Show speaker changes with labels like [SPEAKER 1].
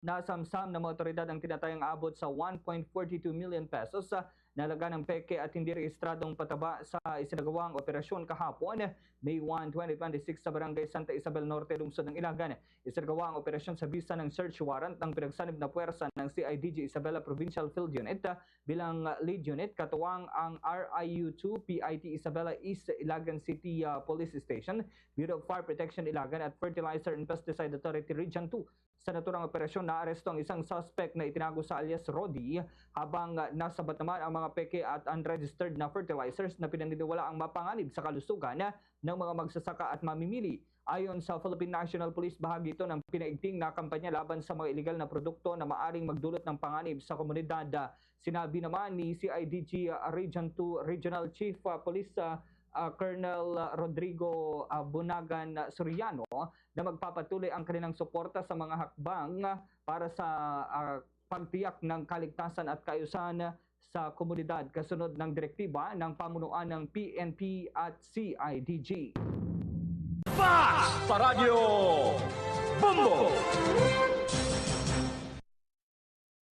[SPEAKER 1] Nasamsam ng mga otoridad ang tinatayang abot sa 1.42 million pesos na halaga ng peke at hindi rehistradong pataba sa isinagawang operasyon kahapon, May 1, 2026 sa Barangay Santa Isabel Norte, lungsod ng Ilagan. Isinagawa ang operasyon sa bisa ng search warrant ng pinagsanib na puwersa ng CIDG Isabela Provincial Field Unit bilang lead unit, katuwang ang RIU-2 PIT Isabela East Ilagan City Police Station, Bureau of Fire Protection Ilagan at Fertilizer and Pesticide Authority Region 2. Sa naturang operasyon, naaresto ang isang suspect na itinago sa alias Rodi, habang nasabat naman ang mga peke at unregistered na fertilizers na pinaniniwala ang mapanganib sa kalusugan ng mga magsasaka at mamimili. Ayon sa Philippine National Police, bahagi ito ng pinaigting na kampanya laban sa mga illegal na produkto na maaring magdulot ng panganib sa komunidad. Sinabi naman ni CIDG Region 2 Regional Chief Police Colonel Rodrigo Bunagan Soriano na magpapatuloy ang kanilang suporta sa mga hakbang para sa pagtiyak ng kaligtasan at kaayusan sa komunidad kasunod ng direktiba ng pamunuan ng PNP at CIDG.
[SPEAKER 2] Fast sa Radyo Bumbo!